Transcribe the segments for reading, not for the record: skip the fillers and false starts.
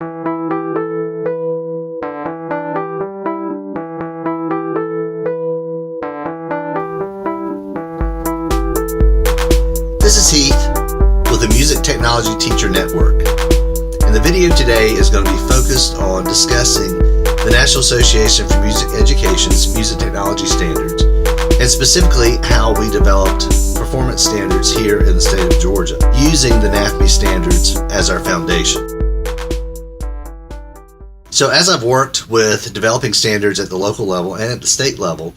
This is Heath with the Music Technology Teacher Network, and the video today is going to be focused on discussing the National Association for Music Education's Music Technology Standards, and specifically how we developed performance standards here in the state of Georgia, using the NAfME standards as our foundation. So as I've worked with developing standards at the local level and at the state level,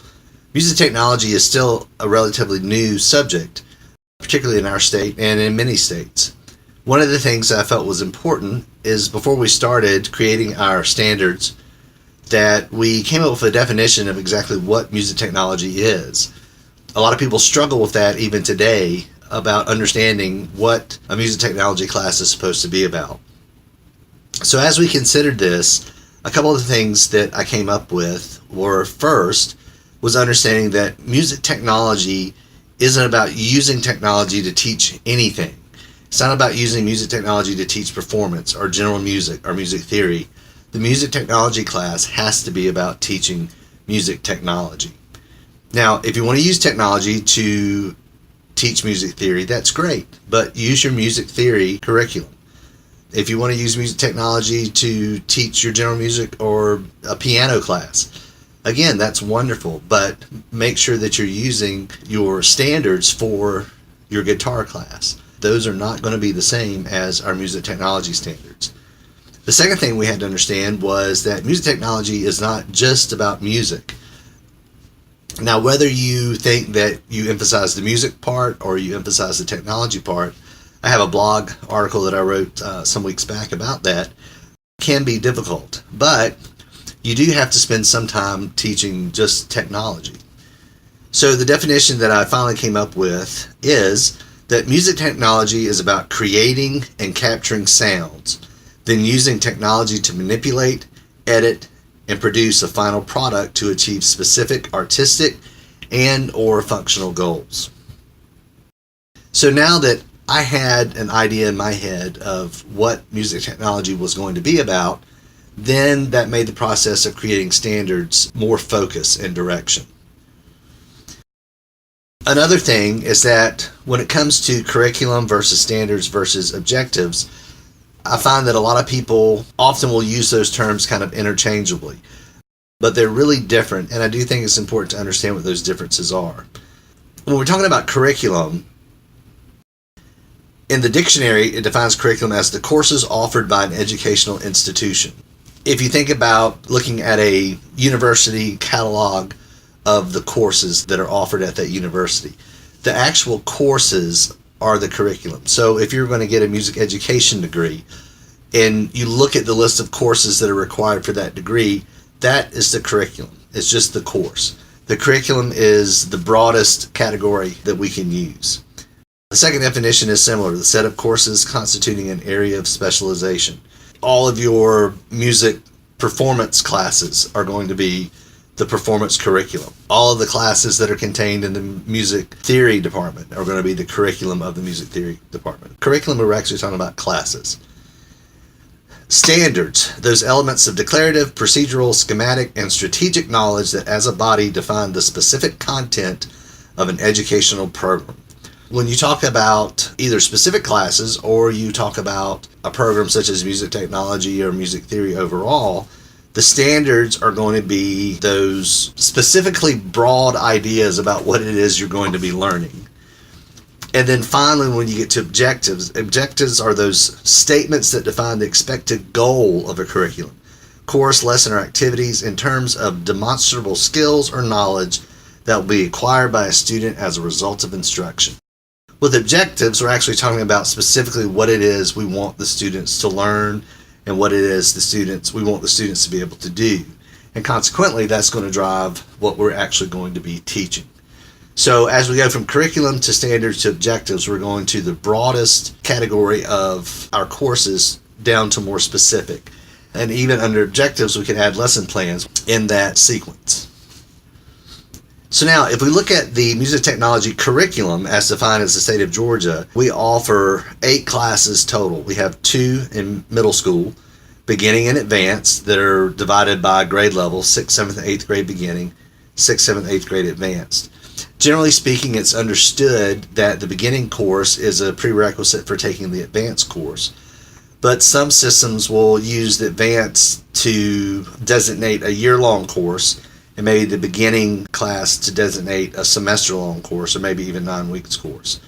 music technology is still a relatively new subject, particularly in our state and in many states. One of the things I felt was important is before we started creating our standards that we came up with a definition of exactly what music technology is. A lot of people struggle with that even today about understanding what a music technology class is supposed to be about. So as we considered this, a couple of the things that I came up with were, first, was understanding that music technology isn't about using technology to teach anything. It's not about using music technology to teach performance or general music or music theory. The music technology class has to be about teaching music technology. Now, if you want to use technology to teach music theory, that's great, but use your music theory curriculum. If you want to use music technology to teach your general music or a piano class, again, that's wonderful, but make sure that you're using your standards for your guitar class. Those are not going to be the same as our music technology standards. The second thing we had to understand was that music technology is not just about music. Now, whether you think that you emphasize the music part or you emphasize the technology part, I have a blog article that I wrote some weeks back about that. It can be difficult, but you do have to spend some time teaching just technology. So the definition that I finally came up with is that music technology is about creating and capturing sounds, then using technology to manipulate, edit, and produce a final product to achieve specific artistic and or functional goals. So now that I had an idea in my head of what music technology was going to be about, then that made the process of creating standards more focus and direction. Another thing is that when it comes to curriculum versus standards versus objectives, I find that a lot of people often will use those terms kind of interchangeably, but they're really different, and I do think it's important to understand what those differences are. When we're talking about curriculum, in the dictionary, it defines curriculum as the courses offered by an educational institution. If you think about looking at a university catalog of the courses that are offered at that university, the actual courses are the curriculum. So if you're going to get a music education degree and you look at the list of courses that are required for that degree, that is the curriculum. It's just the course. The curriculum is the broadest category that we can use. The second definition is similar, the set of courses constituting an area of specialization. All of your music performance classes are going to be the performance curriculum. All of the classes that are contained in the music theory department are going to be the curriculum of the music theory department. Curriculum, we're actually talking about classes. Standards, those elements of declarative, procedural, schematic, and strategic knowledge that as a body define the specific content of an educational program. When you talk about either specific classes or you talk about a program such as music technology or music theory overall, the standards are going to be those specifically broad ideas about what it is you're going to be learning. And then finally, when you get to objectives, objectives are those statements that define the expected goal of a curriculum, course, lesson, or activities in terms of demonstrable skills or knowledge that will be acquired by a student as a result of instruction. With objectives, we're actually talking about specifically what it is we want the students to learn and what it is we want the students to be able to do. And consequently, that's going to drive what we're actually going to be teaching. So as we go from curriculum to standards to objectives, we're going to the broadest category of our courses down to more specific. And even under objectives, we can add lesson plans in that sequence. So now, if we look at the music technology curriculum as defined as the state of Georgia, we offer 8 classes total. We have 2 in middle school, beginning and advanced, that are divided by grade level: 6th, 7th, and 8th grade beginning, 6th, 7th, 8th grade advanced. Generally speaking, it's understood that the beginning course is a prerequisite for taking the advanced course. But some systems will use the advanced to designate a year-long course, and maybe the beginning class to designate a semester-long course, or maybe even 9 weeks course.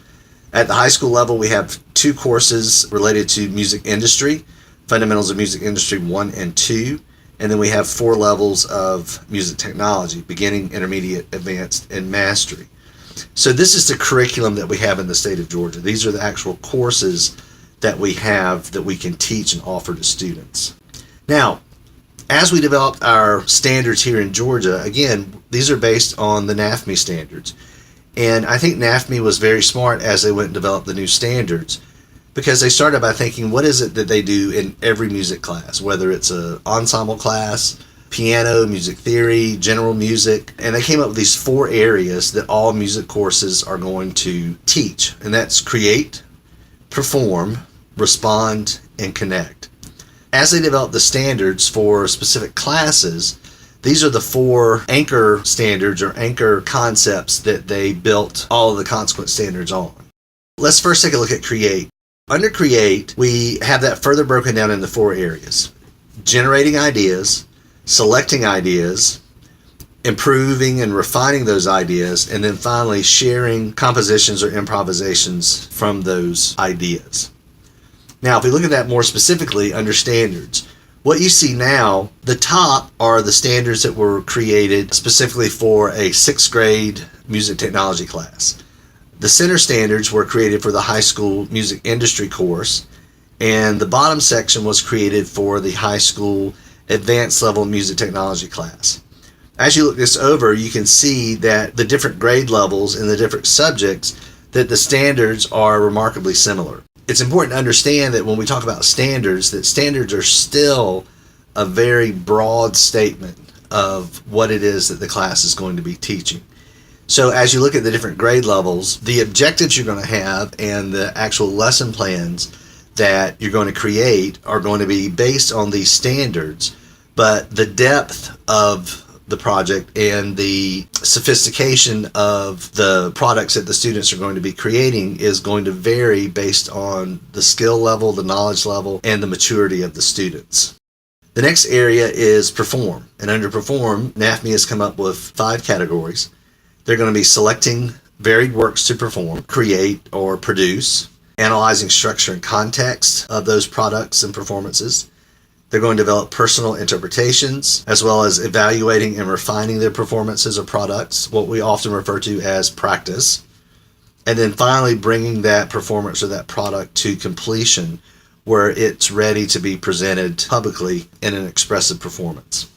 At the high school level, we have 2 courses related to music industry: Fundamentals of Music Industry 1 and 2. And then we have 4 levels of music technology: beginning, intermediate, advanced, and mastery. So this is the curriculum that we have in the state of Georgia. These are the actual courses that we have that we can teach and offer to students. Now, as we developed our standards here in Georgia, again, these are based on the NAfME standards. And I think NAfME was very smart as they went and developed the new standards, because they started by thinking, what is it that they do in every music class, whether it's an ensemble class, piano, music theory, general music. And they came up with these 4 areas that all music courses are going to teach, and that's create, perform, respond, and connect. As they developed the standards for specific classes, these are the 4 anchor standards or anchor concepts that they built all of the consequent standards on. Let's first take a look at create. Under create, we have that further broken down into 4 areas: generating ideas, selecting ideas, improving and refining those ideas, and then finally sharing compositions or improvisations from those ideas. Now, if we look at that more specifically under standards, what you see now, the top are the standards that were created specifically for a 6th grade music technology class. The center standards were created for the high school music industry course, and the bottom section was created for the high school advanced level music technology class. As you look this over, you can see that the different grade levels and the different subjects, that the standards are remarkably similar. It's important to understand that when we talk about standards, that standards are still a very broad statement of what it is that the class is going to be teaching. So as you look at the different grade levels, the objectives you're going to have and the actual lesson plans that you're going to create are going to be based on these standards, but the depth of the project and the sophistication of the products that the students are going to be creating is going to vary based on the skill level, the knowledge level, and the maturity of the students. The next area is perform. And under perform, NAfME has come up with 5 categories. They're going to be selecting varied works to perform, create, or produce, analyzing structure and context of those products and performances. They're going to develop personal interpretations, as well as evaluating and refining their performances or products, what we often refer to as practice. And then finally, bringing that performance or that product to completion, where it's ready to be presented publicly in an expressive performance.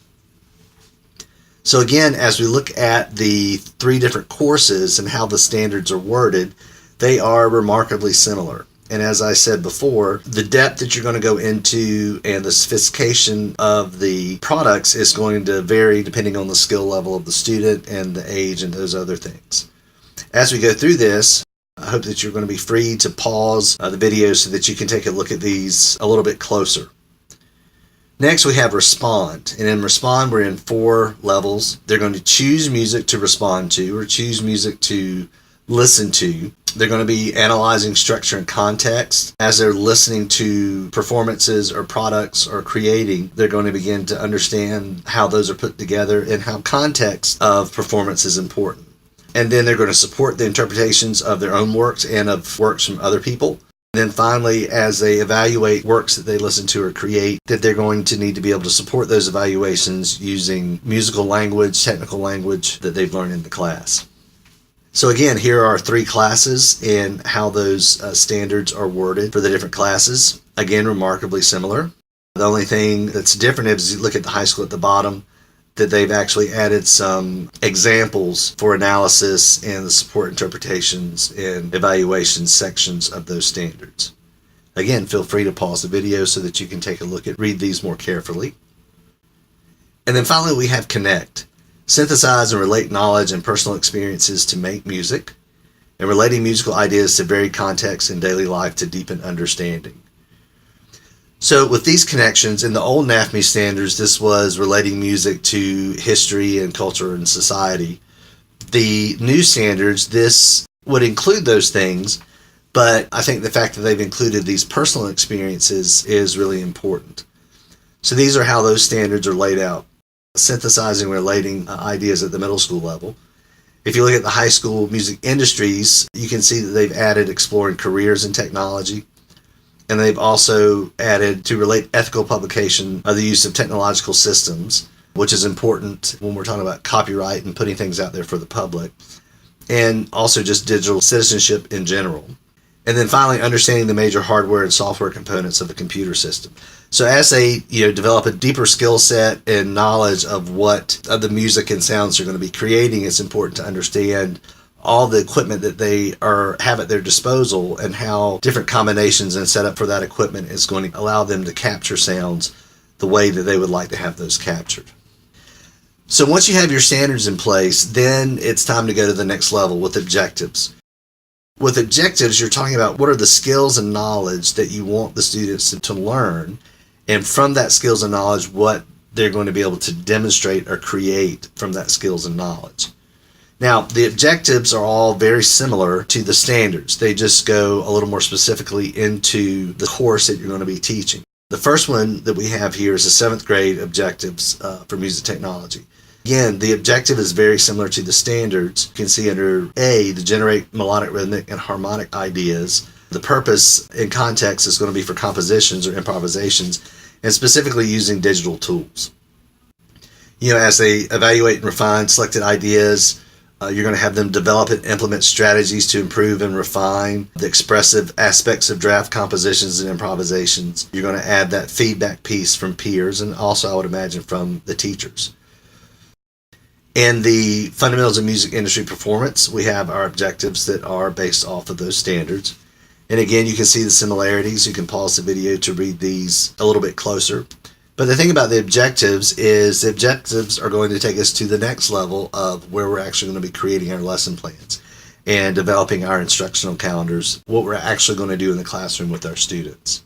So again, as we look at the 3 different courses and how the standards are worded, they are remarkably similar. And as I said before, the depth that you're going to go into and the sophistication of the products is going to vary depending on the skill level of the student and the age and those other things. As we go through this, I hope that you're going to be free to pause the video so that you can take a look at these a little bit closer. Next, we have respond. And in respond, we're in 4 levels. They're going to choose music to respond to or choose music to listen to. They're going to be analyzing structure and context. As they're listening to performances or products or creating, they're going to begin to understand how those are put together and how context of performance is important. And then they're going to support the interpretations of their own works and of works from other people. And then finally, as they evaluate works that they listen to or create, that they're going to need to be able to support those evaluations using musical language, technical language that they've learned in the class. So again, here are 3 classes and how those standards are worded for the different classes. Again, remarkably similar. The only thing that's different is you look at the high school at the bottom, that they've actually added some examples for analysis and the support interpretations and evaluation sections of those standards. Again, feel free to pause the video so that you can take a look at, read these more carefully. And then finally, we have connect. Synthesize and relate knowledge and personal experiences to make music, and relating musical ideas to varied contexts in daily life to deepen understanding. So with these connections, in the old NAfME standards, this was relating music to history and culture and society. The new standards, this would include those things, but I think the fact that they've included these personal experiences is really important. So these are how those standards are laid out: synthesizing, relating ideas at the middle school level. If you look at the high school music industries, you can see that they've added exploring careers in technology. And they've also added to relate ethical publication of the use of technological systems, which is important when we're talking about copyright and putting things out there for the public, and also just digital citizenship in general. And then finally, understanding the major hardware and software components of the computer system. So as they develop a deeper skill set and knowledge of what of the music and sounds they're going to be creating, it's important to understand all the equipment that they have at their disposal and how different combinations and setup for that equipment is going to allow them to capture sounds the way that they would like to have those captured. So once you have your standards in place, then it's time to go to the next level with objectives. With objectives, you're talking about what are the skills and knowledge that you want the students to learn, and from that skills and knowledge, what they're going to be able to demonstrate or create from that skills and knowledge. Now, the objectives are all very similar to the standards. They just go a little more specifically into the course that you're going to be teaching. The first one that we have here is the 7th grade objectives for music technology. Again, the objective is very similar to the standards. You can see under A, to generate melodic, rhythmic, and harmonic ideas. The purpose and context is going to be for compositions or improvisations, and specifically using digital tools. As they evaluate and refine selected ideas, you're going to have them develop and implement strategies to improve and refine the expressive aspects of draft compositions and improvisations. You're going to add that feedback piece from peers, and also, I would imagine, from the teachers. In the fundamentals of music industry performance, we have our objectives that are based off of those standards. And again, you can see the similarities. You can pause the video to read these a little bit closer. But the thing about the objectives is the objectives are going to take us to the next level of where we're actually going to be creating our lesson plans and developing our instructional calendars, what we're actually going to do in the classroom with our students.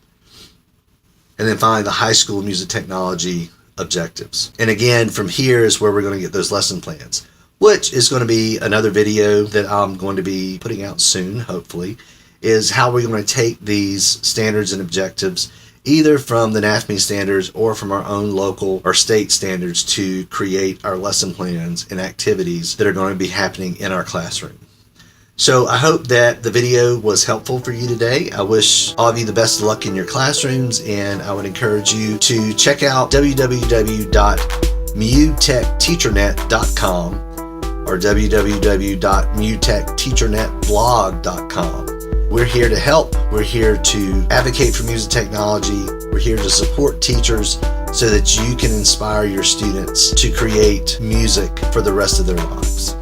And then finally, the high school music technology objectives. And again, from here is where we're going to get those lesson plans, which is going to be another video that I'm going to be putting out soon, hopefully, is how we're going to take these standards and objectives either from the NAfME standards or from our own local or state standards to create our lesson plans and activities that are going to be happening in our classroom. So I hope that the video was helpful for you today. I wish all of you the best of luck in your classrooms, and I would encourage you to check out www.MuTechTeacherNet.com or www.MuTechTeacherNetBlog.com. We're here to help. We're here to advocate for music technology. We're here to support teachers so that you can inspire your students to create music for the rest of their lives.